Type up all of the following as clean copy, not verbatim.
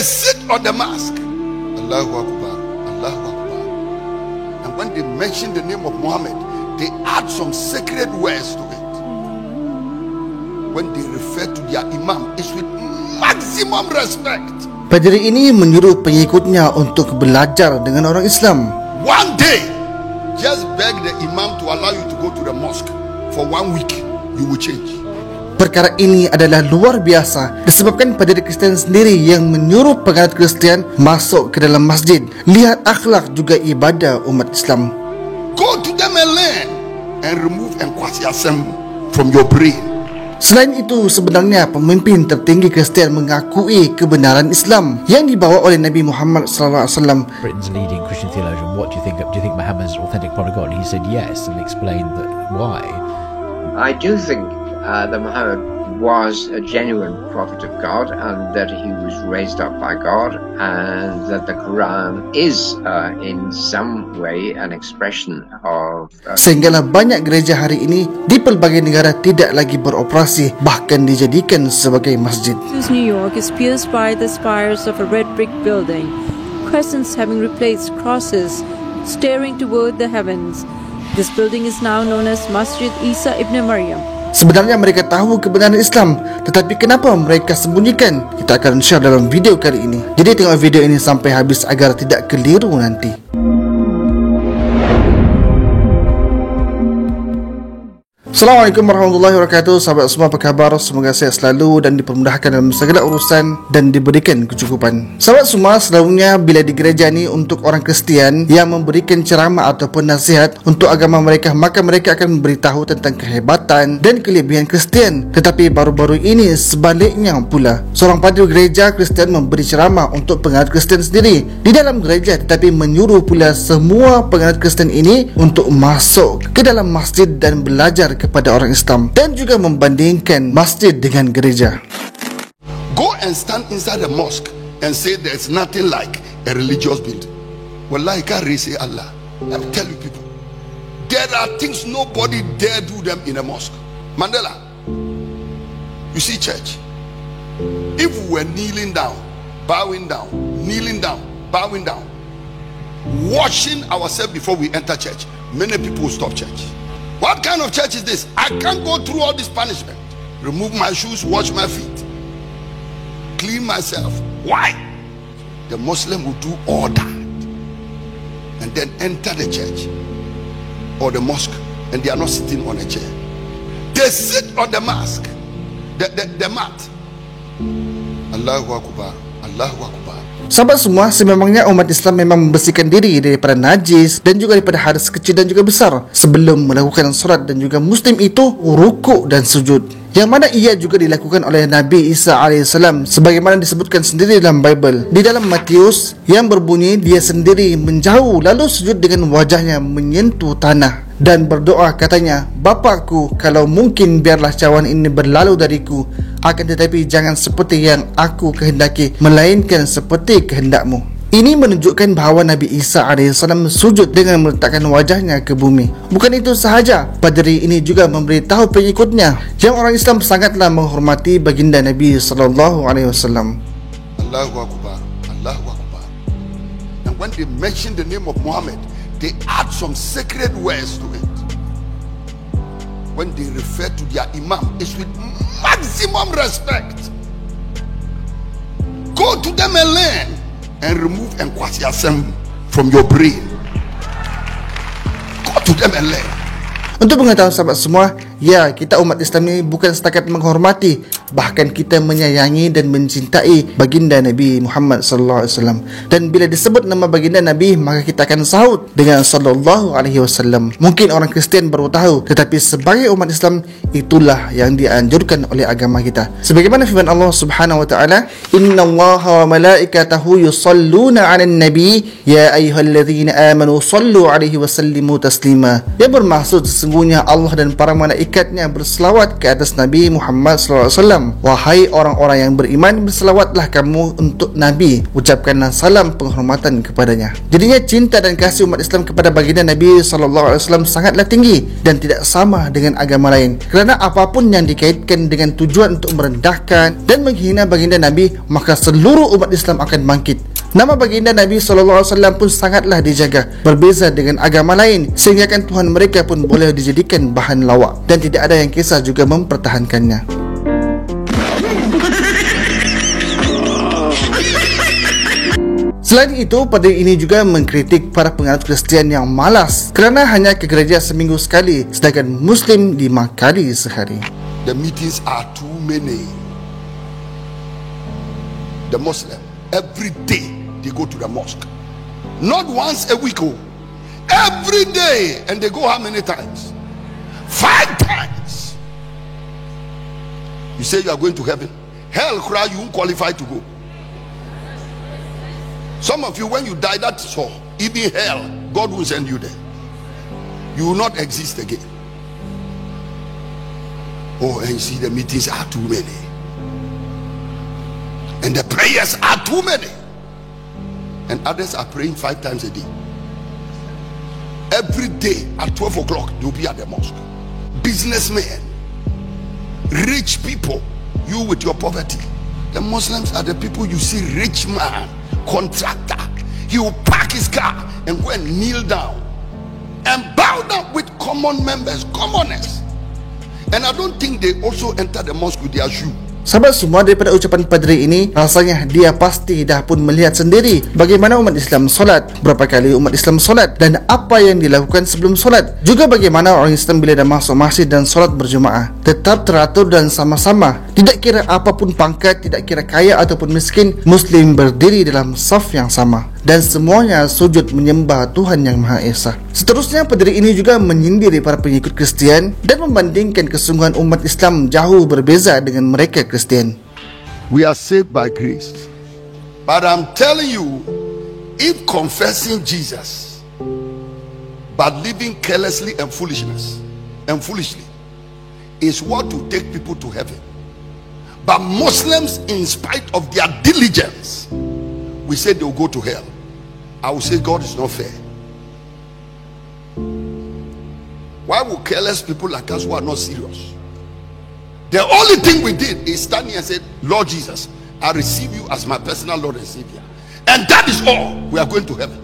sit on the mosque. Allahu Akbar, Allahu Akbar. And when they mention the name of Muhammad, they add some sacred words to it. When they refer to their imam, it's with maximum respect. Pendiri ini menyuruh pengikutnya untuk belajar dengan orang Islam. One day, just beg the imam to allow you to go to the mosque for 1 week, you will change. Perkara ini adalah luar biasa disebabkan pendiri Kristian sendiri yang menyuruh penganut Kristian masuk ke dalam masjid. Lihat akhlak juga ibadah umat Islam. Go to them and learn and remove enthusiasm from your brain. Selain itu, sebenarnya pemimpin tertinggi Kristian mengakui kebenaran Islam yang dibawa oleh Nabi Muhammad SAW. Britain's leading Christian theologian, what do you think? Do you think Muhammad is an authentic prophet of God? And he said yes, and explained that why. I do think that Muhammad was a genuine prophet of God, and that he was raised up by God, and that the Quran is in some way an expression of Sehinggalah banyak gereja hari ini di pelbagai negara tidak lagi beroperasi, bahkan dijadikan sebagai masjid. New York is pierced by the spires of a red brick building, crescents having replaced crosses, staring toward the heavens. This building is now known as Masjid Isa ibn Maryam. Sebenarnya mereka tahu kebenaran Islam, tetapi kenapa mereka sembunyikan? Kita akan share dalam video kali ini. Jadi tengok video ini sampai habis agar tidak keliru nanti. Assalamualaikum warahmatullahi wabarakatuh. Sahabat semua, apa khabar? Semoga sehat selalu dan dipermudahkan dalam segala urusan dan diberikan kecukupan. Sahabat semua, selalunya bila di gereja ni untuk orang Kristian yang memberikan ceramah ataupun nasihat untuk agama mereka, maka mereka akan memberitahu tentang kehebatan dan kelebihan Kristian. Tetapi baru-baru ini sebaliknya pula, seorang padri gereja Kristian memberi ceramah untuk penganut Kristian sendiri di dalam gereja, tetapi menyuruh pula semua penganut Kristian ini untuk masuk ke dalam masjid dan belajar kepada orang Islam, dan juga membandingkan masjid dengan gereja. Go and stand inside the mosque and say there's nothing like a religious building. Wallahi, can't really say Allah. Let me tell you people, there are things nobody dare do them in a mosque. Mandela, you see church, if we were kneeling down, bowing down, kneeling down, bowing down, washing ourselves before we enter church, many people will stop church. What kind of church is this? I can't go through all this punishment. Remove my shoes, wash my feet, clean myself. Why? The Muslim will do all that and then enter the church or the mosque, and they are not sitting on a chair. They sit on the mosque, the mat. Allahu Akbar, Allahu Akbar. Sahabat semua, sememangnya umat Islam memang membersihkan diri daripada najis dan juga daripada hadas kecil dan juga besar sebelum melakukan solat, dan juga Muslim itu rukuk dan sujud, yang mana ia juga dilakukan oleh Nabi Isa AS sebagaimana disebutkan sendiri dalam Bible di dalam Matius, yang berbunyi dia sendiri menjauh lalu sujud dengan wajahnya menyentuh tanah dan berdoa, katanya, Bapakku, kalau mungkin biarlah cawan ini berlalu dariku, akan tetapi jangan seperti yang aku kehendaki, melainkan seperti kehendakmu. Ini menunjukkan bahawa Nabi Isa AS sujud dengan meletakkan wajahnya ke bumi. Bukan itu sahaja, padri ini juga memberitahu pengikutnya yang orang Islam sangatlah menghormati baginda Nabi SAW. Allahu Akbar, Allahu Akbar. And when they mention the name of Muhammad, they add some sacred words to it. When they refer to their imam, it's with maximum respect. Go to them and learn and remove enthusiasm from your brain. Go to them and learn. Untuk mengetahui sahabat semua, ya, kita umat Islam ini bukan setakat menghormati, bahkan kita menyayangi dan mencintai baginda Nabi Muhammad SAW. Dan bila disebut nama baginda Nabi, maka kita akan sahut dengan SAW. Mungkin orang Kristian baru tahu, tetapi sebagai umat Islam, itulah yang dianjurkan oleh agama kita. Sebagaimana firman Allah Subhanahu wa taala, "Innallaha wa malaikatahu yusalluna 'alan nabi, ya ayyuhalladzina amanu sallu 'alaihi wa sallimu taslima." Yang bermaksud sesungguhnya Allah dan para malaikatnya berselawat ke atas Nabi Muhammad SAW. Islam, "Wahai orang-orang yang beriman, berselawatlah kamu untuk Nabi, ucapkanlah salam penghormatan kepadanya." Jadinya cinta dan kasih umat Islam kepada baginda Nabi SAW sangatlah tinggi dan tidak sama dengan agama lain. Kerana apapun yang dikaitkan dengan tujuan untuk merendahkan dan menghina baginda Nabi, maka seluruh umat Islam akan bangkit. Nama baginda Nabi SAW pun sangatlah dijaga, berbeza dengan agama lain, sehingga kan Tuhan mereka pun boleh dijadikan bahan lawak dan tidak ada yang kisah juga mempertahankannya. Selain itu, padri ini juga mengkritik para penganut Kristian yang malas kerana hanya ke gereja seminggu sekali, sedangkan Muslim 5 kali sehari. The meetings are too many. The Muslim, every day they go to the mosque. Not once a week, every day. And they go how many times? 5 times. You say you are going to heaven. Hell, cry, you won't qualify to go. Some of you, when you die, that's all. Even hell, God will send you there. You will not exist again. Oh, and you see, the meetings are too many. And the prayers are too many. And others are praying 5 times a day. Every day at 12 o'clock, you'll be at the mosque. Businessmen, rich people, you with your poverty. The Muslims are the people you see, rich man, contractor. He will park his car and go and kneel down and bow down with common members, commoners. And I don't think they also enter the mosque with their shoe. Sahabat semua, daripada ucapan padri ini, rasanya dia pasti dah pun melihat sendiri bagaimana umat Islam solat, berapa kali umat Islam solat, dan apa yang dilakukan sebelum solat. Juga bagaimana orang Islam bila dah masuk masjid dan solat berjemaah tetap teratur dan sama-sama. Tidak kira apapun pangkat, tidak kira kaya ataupun miskin, Muslim berdiri dalam saf yang sama dan semuanya sujud menyembah Tuhan Yang Maha Esa. Seterusnya, padri ini juga menyindir para pengikut Kristian dan membandingkan kesungguhan umat Islam jauh berbeza dengan mereka Kristian. We are saved by grace. But I'm telling you, if confessing Jesus but living carelessly and foolishly is what to take people to heaven, but Muslims, in spite of their diligence, we say they'll go to hell, I will say God is not fair. Why would careless people like us who are not serious? The only thing we did is stand here and say, "Lord Jesus, I receive you as my personal Lord and Savior," and that is all. We are going to heaven.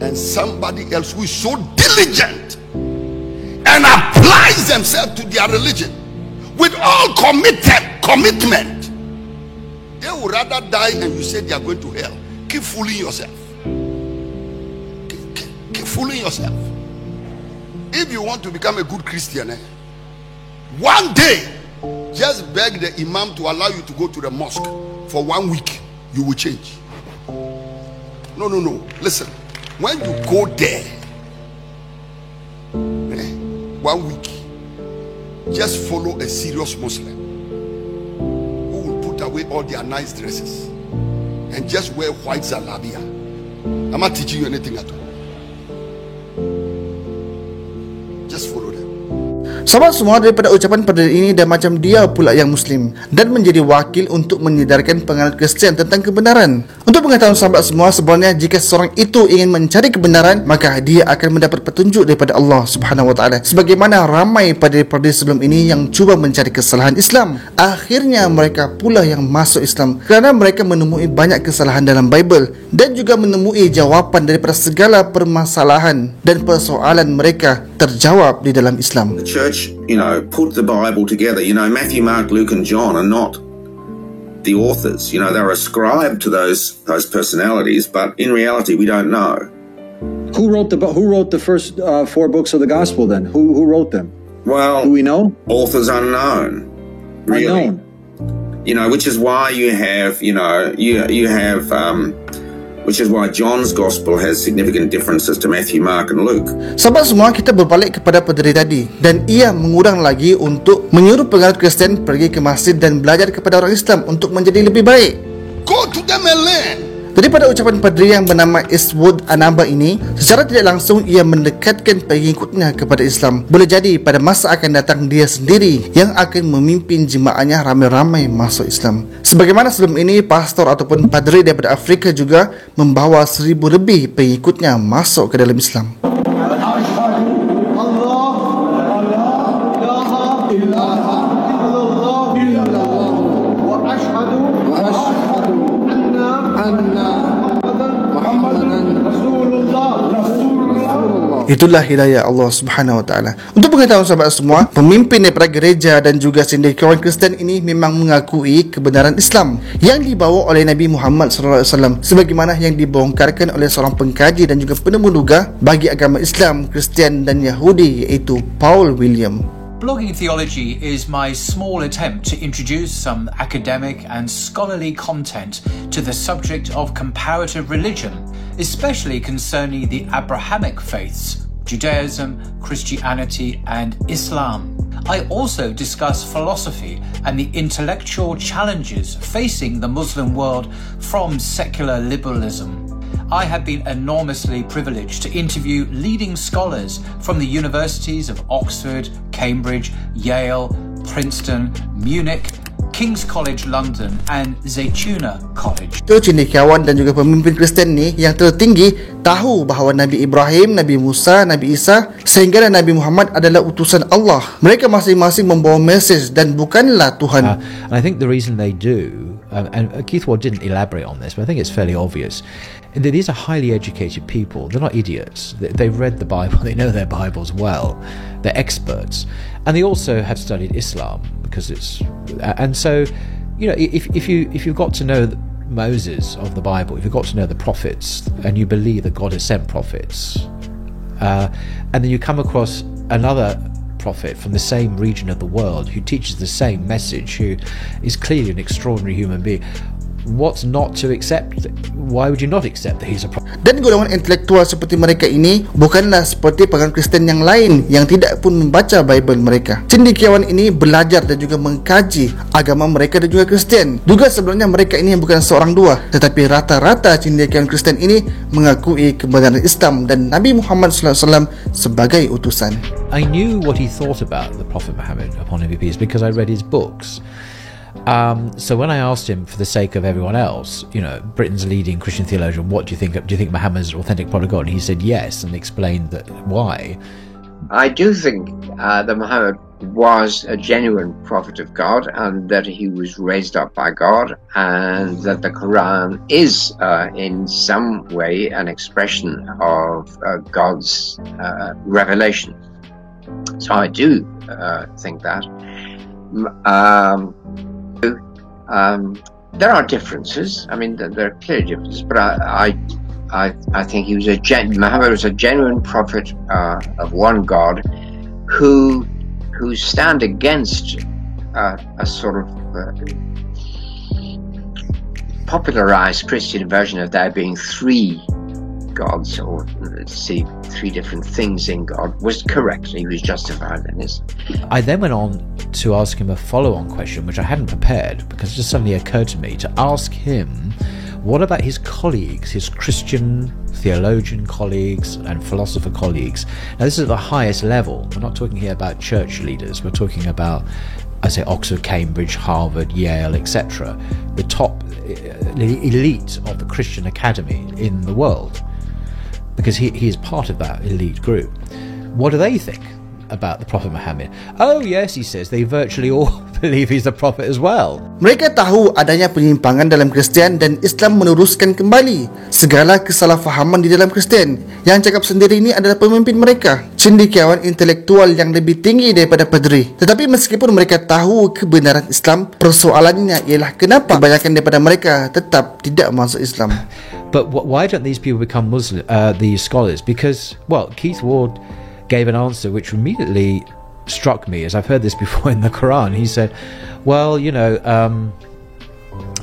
And somebody else who is so diligent and applies themselves to their religion with all commitment, they would rather die and you say they are going to hell. Keep fooling yourself. Keep fooling yourself. If you want to become a good Christian, one day just beg the imam to allow you to go to the mosque for 1 week. You will change. No. Listen, when you go there 1 week, just follow a serious Muslim who will put away all their nice dresses and just wear white zalabia. I'm not teaching you anything at all. Just follow them. Sahabat semua, daripada ucapan padri ini dan macam dia pula yang Muslim dan menjadi wakil untuk menyedarkan penganut Kristian tentang kebenaran. Untuk pengetahuan sahabat semua, sebenarnya jika seorang itu ingin mencari kebenaran, maka dia akan mendapat petunjuk daripada Allah Subhanahu Wa Taala. Sebagaimana ramai padri-padri sebelum ini yang cuba mencari kesalahan Islam, akhirnya mereka pula yang masuk Islam kerana mereka menemui banyak kesalahan dalam Bible dan juga menemui jawapan daripada segala permasalahan dan persoalan mereka terjawab di dalam Islam. The church, put the Bible together. Matthew, Mark, Luke and John are not the authors. They're ascribed to those personalities, but in reality we don't know. Who wrote the first 4 books of the gospel then? Who wrote them? Well, do we know? Authors unknown. Really. Unknown. Which is why you have which is why John's gospel has significant differences to Matthew, Mark and Luke. Sahabat semua, kita berbalik kepada padri tadi dan ia mengurang lagi untuk menyuruh penganut Kristian pergi ke masjid dan belajar kepada orang Islam untuk menjadi lebih baik. Go to them and learn. Daripada ucapan padri yang bernama Eastwood Anaba ini, secara tidak langsung ia mendekatkan pengikutnya kepada Islam. Boleh jadi pada masa akan datang dia sendiri yang akan memimpin jemaahnya ramai-ramai masuk Islam. Sebagaimana sebelum ini pastor ataupun padri daripada Afrika juga membawa 1,000 lebih pengikutnya masuk ke dalam Islam. Itulah hidayah Allah Subhanahu Wa Taala. Untuk pengetahuan sahabat semua, pemimpin daripada gereja dan juga cendekiawan Kristian ini memang mengakui kebenaran Islam yang dibawa oleh Nabi Muhammad SAW, sebagaimana yang dibongkarkan oleh seorang pengkaji dan juga penemu lugah bagi agama Islam, Kristian dan Yahudi, iaitu Paul William. Blogging Theology is my small attempt to introduce some academic and scholarly content to the subject of comparative religion, especially concerning the Abrahamic faiths, Judaism, Christianity, and Islam. I also discuss philosophy and the intellectual challenges facing the Muslim world from secular liberalism. I have been enormously privileged to interview leading scholars from the universities of Oxford, Cambridge, Yale, Princeton, Munich, King's College London and Zaytuna College. Itu cendekiawan dan juga pemimpin Kristian ni yang tertinggi tahu bahawa Nabi Ibrahim, Nabi Musa, Nabi Isa sehingga Nabi Muhammad adalah utusan Allah. Mereka masing-masing membawa mesej dan bukanlah Tuhan. And I think the reason they do, and Keith Ward didn't elaborate on this, but I think it's fairly obvious. These are highly educated people. They're not idiots. They've read the Bible. They know their Bibles well. They're experts, and they also have studied Islam because it's. And so, you know, if you've got to know Moses of the Bible, if you've got to know the prophets, and you believe that God has sent prophets, and then you come across another prophet from the same region of the world who teaches the same message, who is clearly an extraordinary human being. What's not to accept? Why would you not accept that he's a prophet? Dan golongan intelektual seperti mereka ini bukanlah seperti pengagam Kristen yang lain yang tidak pun membaca Bible mereka. Cendekiawan ini belajar dan juga mengkaji agama mereka dan juga Kristen. Juga sebenarnya mereka ini bukan seorang dua, tetapi rata-rata cendekiawan Kristen ini mengakui kebenaran Islam dan Nabi Muhammad SAW sebagai utusan. I knew what he thought about the Prophet Muhammad upon him be peace because I read his books. So when I asked him, for the sake of everyone else, you know, Britain's leading Christian theologian, what do you think? Do you think Muhammad's an authentic prophet of God? And he said yes, and explained that why. I do think that Muhammad was a genuine prophet of God, and that he was raised up by God, and that the Quran is in some way an expression of God's revelation. So I do think that. There are differences. I mean, there are clear differences, but I think Muhammad was a genuine prophet of one God, who stand against a sort of popularized Christian version of there being three gods, or let's see, three different things in God, was correct. He was justified in this. I then went on to ask him a follow-on question, which I hadn't prepared, because it just suddenly occurred to me to ask him, what about his colleagues, his Christian theologian colleagues and philosopher colleagues? Now, this is at the highest level. We're not talking here about church leaders. We're talking about, I say, Oxford, Cambridge, Harvard, Yale, etc. The top elite of the Christian academy in the world, because he is part of that elite group. What do they think about the Prophet Muhammad? Oh yes, he says, they virtually all believe he's a prophet as well. Mereka tahu adanya penyimpangan dalam Kristian dan Islam meneruskan kembali segala kesalahfahaman di dalam Kristian. Yang cakap sendiri ini adalah pemimpin mereka, cendekiawan intelektual yang lebih tinggi daripada padri. Tetapi meskipun mereka tahu kebenaran Islam, persoalannya ialah kenapa kebanyakan daripada mereka tetap tidak masuk Islam. But why don't these people become Muslim, these scholars? Because, well, Keith Ward gave an answer which immediately struck me, as I've heard this before in the Quran. He said, well, you know,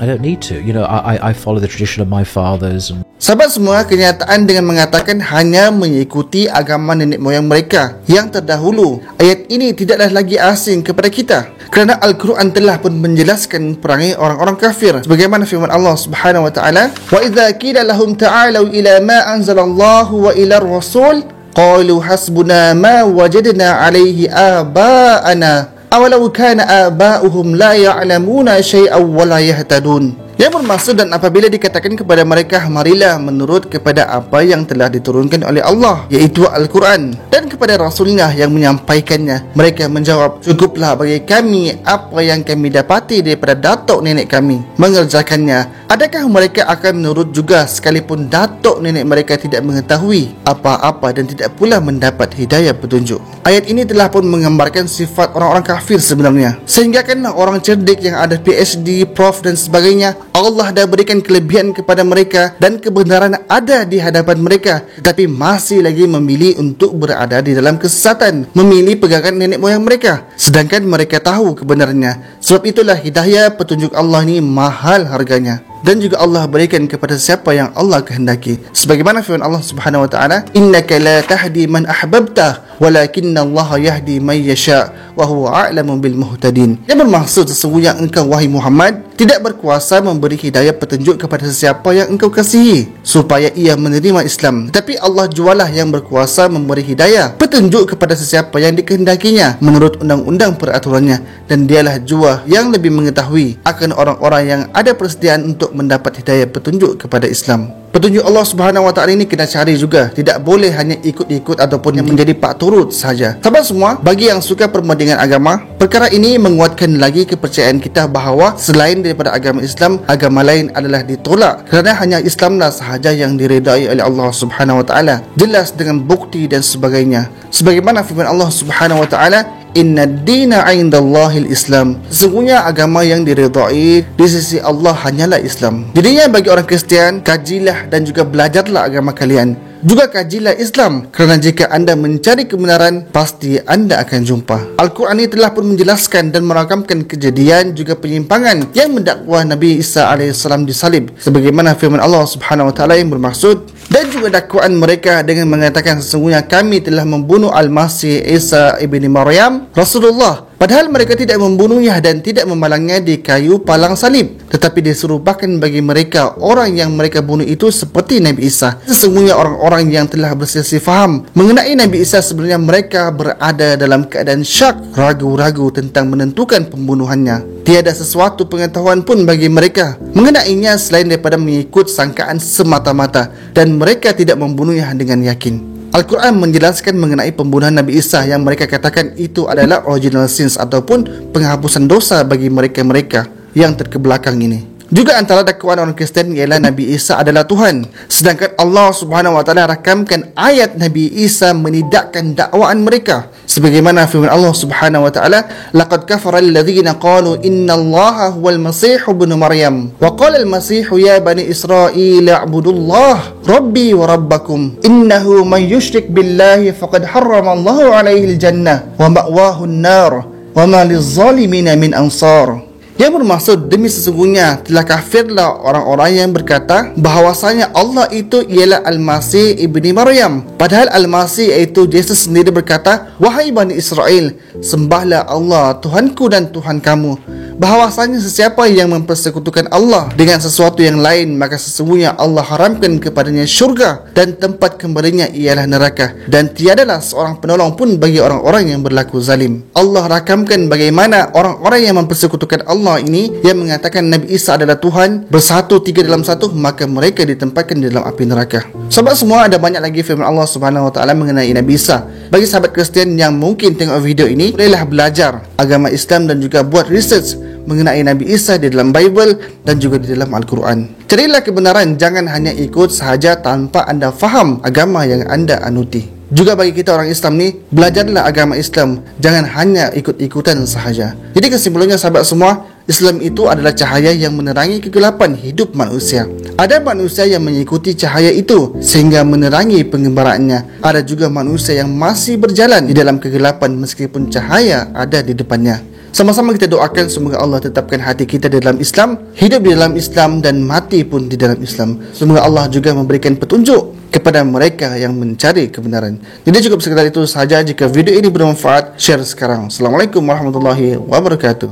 I don't need to. You know, I follow the tradition of my fathers. And Sahabat semua, kenyataan dengan mengatakan hanya mengikuti agama nenek moyang mereka yang terdahulu, ayat ini tidaklah lagi asing kepada kita, kerana Al-Quran telah pun menjelaskan perangai orang-orang kafir sebagaimana firman Allah Subhanahu wa taala, wa idza qila lahum ta'alu ila ma anzalallahu wa ila ar-rasul qalu hasbuna ma wajadna alayhi aba'ana awalau kana aba'uhum la ya'lamuna syai'an wa la yahtadun. Yang bermaksud, dan apabila dikatakan kepada mereka, marilah menurut kepada apa yang telah diturunkan oleh Allah, iaitu Al-Quran, dan kepada Rasulnya yang menyampaikannya, mereka menjawab, cukuplah bagi kami apa yang kami dapati daripada datuk nenek kami mengerjakannya. Adakah mereka akan menurut juga sekalipun datuk nenek mereka tidak mengetahui apa-apa dan tidak pula mendapat hidayah petunjuk? Ayat ini telah pun menggambarkan sifat orang-orang kafir sebenarnya, sehingga kan orang cerdik yang ada PhD, Prof dan sebagainya, Allah dah berikan kelebihan kepada mereka dan kebenaran ada di hadapan mereka, tetapi masih lagi memilih untuk berada di dalam kesesatan, memilih pegangan nenek moyang mereka, sedangkan mereka tahu kebenarannya. Sebab itulah hidayah petunjuk Allah ni mahal harganya, dan juga Allah berikan kepada siapa yang Allah kehendaki. Sebagaimana firman Allah Subhanahu wa taala, innaka la tahdi man ahbabta walakinna Allah yahdi man yasha wa huwa a'lamu bil muhtadin. Yang bermaksud, sesungguhnya engkau wahai Muhammad tidak berkuasa memberi hidayah petunjuk kepada sesiapa yang engkau kasihi supaya ia menerima Islam, tetapi Allah jualah yang berkuasa memberi hidayah petunjuk kepada sesiapa yang dikehendakinya menurut undang-undang peraturannya, dan dialah jua yang lebih mengetahui akan orang-orang yang ada persediaan untuk mendapat hidayah petunjuk kepada Islam. Petunjuk Allah Subhanahu wa taala ini kena cari juga, tidak boleh hanya ikut-ikut ataupun yang menjadi pak turut sahaja. Sahabat semua, bagi yang suka perbandingan agama, perkara ini menguatkan lagi kepercayaan kita bahawa selain daripada agama Islam, agama lain adalah ditolak, kerana hanya Islamlah sahaja yang diredai oleh Allah Subhanahu wa taala, jelas dengan bukti dan sebagainya. Sebagaimana firman Allah Subhanahu wa taala, inna ad-dina 'indallahil Islam, sesungguhnya agama yang diredai di sisi Allah hanyalah Islam. Jadinya bagi orang Kristian, kajilah dan juga belajarlah agama kalian, juga kajilah Islam, kerana jika anda mencari kebenaran, pasti anda akan jumpa. Al-Quran ini telah pun menjelaskan dan merakamkan kejadian juga penyimpangan yang mendakwa Nabi Isa AS disalib, sebagaimana firman Allah Subhanahu wa taala yang bermaksud, dan juga dakwaan mereka dengan mengatakan sesungguhnya kami telah membunuh Al-Masih Isa ibni Maryam Rasulullah, padahal mereka tidak membunuhnya dan tidak memalangnya di kayu palang salib, tetapi diserupakan bagi mereka orang yang mereka bunuh itu seperti Nabi Isa. Sesungguhnya orang-orang yang telah berselisih faham mengenai Nabi Isa, sebenarnya mereka berada dalam keadaan syak, ragu-ragu tentang menentukan pembunuhannya. Tiada sesuatu pengetahuan pun bagi mereka mengenainya selain daripada mengikut sangkaan semata-mata, dan mereka tidak membunuhnya dengan yakin. Al-Quran menjelaskan mengenai pembunuhan Nabi Isa yang mereka katakan itu adalah original sins ataupun penghapusan dosa bagi mereka-mereka yang terkebelakang ini. Juga antara dakwaan orang Kristian ialah Nabi Isa adalah Tuhan, sedangkan Allah Subhanahu wa taala rakamkan ayat Nabi Isa menidakkan dakwaan mereka, sebagaimana firman Allah Subhanahu wa taala, laqad kafara alladhina qalu innallaha huwal masih ibnu maryam wa qala al-masih ya bani israil a'budullah rabbi wa rabbakum innahu man yushrik billahi faqad harrama Allahu alaihi al-jannah wa ma'wahu an-nar wa ma liz-zalimina min ansar. Yang bermaksud, demi sesungguhnya telah kafirlah orang-orang yang berkata bahawasanya Allah itu ialah Al-Masih ibni Maryam, padahal Al-Masih iaitu Yesus sendiri berkata, wahai Bani Israel, sembahlah Allah Tuhanku dan Tuhan kamu, bahawasanya sesiapa yang mempersekutukan Allah dengan sesuatu yang lain, maka sesungguhnya Allah haramkan kepadanya syurga dan tempat kembalinya ialah neraka, dan tiadalah seorang penolong pun bagi orang-orang yang berlaku zalim. Allah rakamkan bagaimana orang-orang yang mempersekutukan Allah ini, yang mengatakan Nabi Isa adalah Tuhan, bersatu tiga dalam satu, maka mereka ditempatkan di dalam api neraka. Sahabat semua, ada banyak lagi firman Allah Subhanahu wa taala mengenai Nabi Isa. Bagi sahabat Kristian yang mungkin tengok video ini, bolehlah belajar agama Islam dan juga buat research mengenai Nabi Isa di dalam Bible dan juga di dalam Al-Quran. Carilah kebenaran, jangan hanya ikut sahaja tanpa anda faham agama yang anda anuti. Juga bagi kita orang Islam ni, belajarlah agama Islam, jangan hanya ikut-ikutan sahaja. Jadi kesimpulannya sahabat semua, Islam itu adalah cahaya yang menerangi kegelapan hidup manusia. Ada manusia yang mengikuti cahaya itu sehingga menerangi pengembaraannya. Ada juga manusia yang masih berjalan di dalam kegelapan meskipun cahaya ada di depannya. Sama-sama kita doakan semoga Allah tetapkan hati kita di dalam Islam, hidup di dalam Islam dan mati pun di dalam Islam. Semoga Allah juga memberikan petunjuk kepada mereka yang mencari kebenaran. Jadi cukup sekedar itu sahaja. Jika video ini bermanfaat, share sekarang. Assalamualaikum warahmatullahi wabarakatuh.